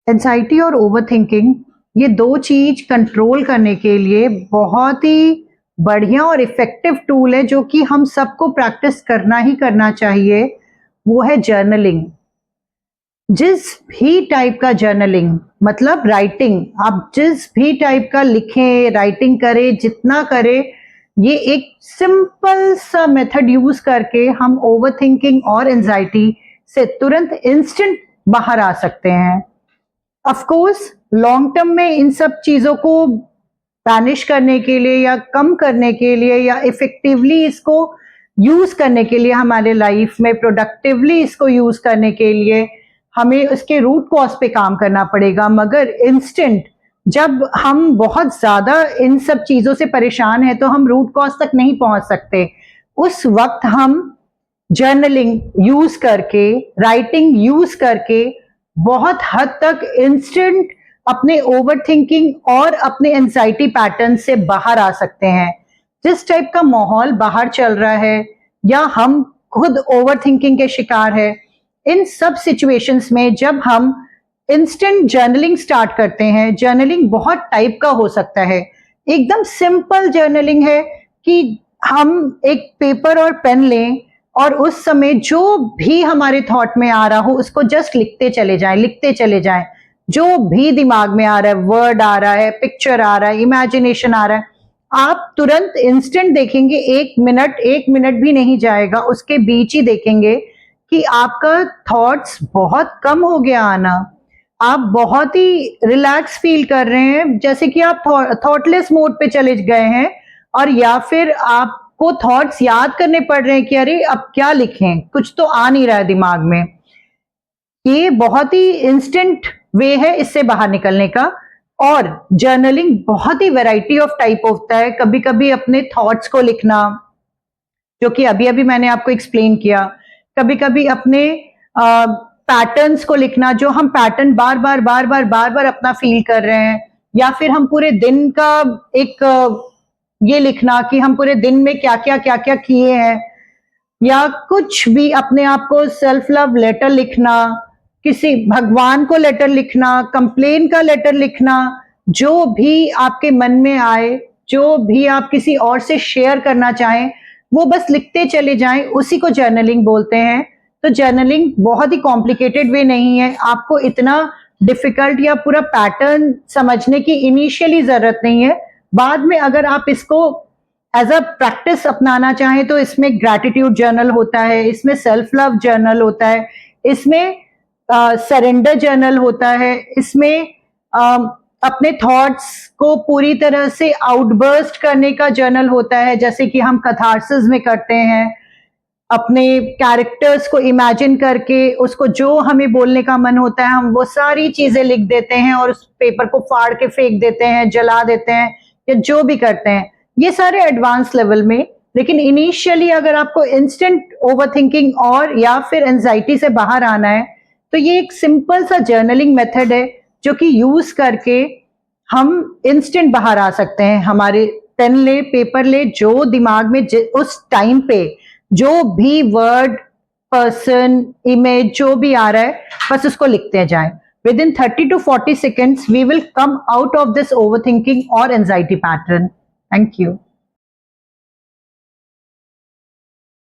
Anxiety और overthinking, ये दो चीज कंट्रोल करने के लिए बहुत ही बढ़िया और इफेक्टिव टूल है जो कि हम सबको प्रैक्टिस करना ही करना चाहिए। वो है जर्नलिंग। जिस भी टाइप का जर्नलिंग, मतलब राइटिंग, आप जिस भी टाइप का लिखें, राइटिंग करें, जितना करें, ये एक सिंपल सा मेथड यूज करके हम ओवरथिंकिंग और एंजाइटी से तुरंत इंस्टेंट बाहर आ सकते हैं। ऑफ कोर्स लॉन्ग टर्म में इन सब चीजों को बैनिश करने के लिए या कम करने के लिए या इफेक्टिवली इसको यूज करने के लिए, हमारे लाइफ में प्रोडक्टिवली इसको यूज करने के लिए हमें उसके रूट कॉज पे काम करना पड़ेगा। मगर इंस्टेंट जब हम बहुत ज्यादा इन सब चीजों से परेशान हैं तो हम रूट कॉज तक नहीं पहुंच सकते। उस वक्त हम जर्नलिंग यूज करके, राइटिंग यूज करके बहुत हद तक इंस्टेंट अपने ओवरथिंकिंग और अपने एंजाइटी पैटर्न से बाहर आ सकते हैं। जिस टाइप का माहौल बाहर चल रहा है या हम खुद ओवरथिंकिंग के शिकार है, इन सब सिचुएशंस में जब हम इंस्टेंट जर्नलिंग स्टार्ट करते हैं, जर्नलिंग बहुत टाइप का हो सकता है। एकदम सिंपल जर्नलिंग है कि हम एक पेपर और पेन लें और उस समय जो भी हमारे थॉट में आ रहा हो उसको जस्ट लिखते चले जाएं, लिखते चले जाएं। जो भी दिमाग में आ रहा है, वर्ड आ रहा है, पिक्चर आ रहा है, इमेजिनेशन आ रहा है, आप तुरंत इंस्टेंट देखेंगे, एक मिनट भी नहीं जाएगा, उसके बीच ही देखेंगे कि आपका थॉट्स बहुत कम हो गया आना। आप बहुत ही रिलैक्स फील कर रहे हैं, जैसे कि आप थॉटलेस मोड पे चले गए हैं, और या फिर आपको थॉट्स याद करने पड़ रहे हैं कि अरे अब क्या लिखें, कुछ तो आ नहीं रहा है दिमाग में। ये बहुत ही इंस्टेंट वे है इससे बाहर निकलने का। और जर्नलिंग बहुत ही वैरायटी ऑफ टाइप होता है। कभी कभी अपने थॉट्स को लिखना, जो कि अभी अभी मैंने आपको एक्सप्लेन किया। कभी कभी अपने पैटर्न्स को लिखना, जो हम पैटर्न बार बार अपना फील कर रहे हैं, या फिर हम पूरे दिन का एक ये लिखना कि हम पूरे दिन में क्या क्या किए हैं, या कुछ भी अपने आप को सेल्फ लव लेटर लिखना, किसी भगवान को लेटर लिखना, कंप्लेन का लेटर लिखना, जो भी आपके मन में आए, जो भी आप किसी और से शेयर करना चाहें, वो बस लिखते चले जाएं, उसी को जर्नलिंग बोलते हैं। तो जर्नलिंग बहुत ही कॉम्प्लिकेटेड वे नहीं है, आपको इतना डिफिकल्ट या पूरा पैटर्न समझने की इनिशियली जरूरत नहीं है। बाद में अगर आप इसको एज अ प्रैक्टिस अपनाना चाहें तो इसमें ग्रैटिट्यूड जर्नल होता है, इसमें सेल्फ लव जर्नल होता है, इसमें सरेंडर जर्नल होता है, इसमें अपने थॉट्स को पूरी तरह से आउटबर्स्ट करने का जर्नल होता है, जैसे कि हम कथारसिस में करते हैं। अपने कैरेक्टर्स को इमेजिन करके उसको जो हमें बोलने का मन होता है हम वो सारी चीजें लिख देते हैं और उस पेपर को फाड़ के फेंक देते हैं, जला देते हैं, या जो भी करते हैं। ये सारे एडवांस लेवल में। लेकिन इनिशियली अगर आपको इंस्टेंट ओवरथिंकिंग और या फिर एंजाइटी से बाहर आना है तो ये एक सिंपल सा जर्नलिंग मेथड है जो कि यूज करके हम इंस्टेंट बाहर आ सकते हैं। हमारे पेन ले, पेपर ले, जो दिमाग में उस टाइम पे जो भी वर्ड, पर्सन, इमेज जो भी आ रहा है बस उसको लिखते जाएं। Within 30 to 40 seconds, we will come out of this overthinking or anxiety pattern. Thank you.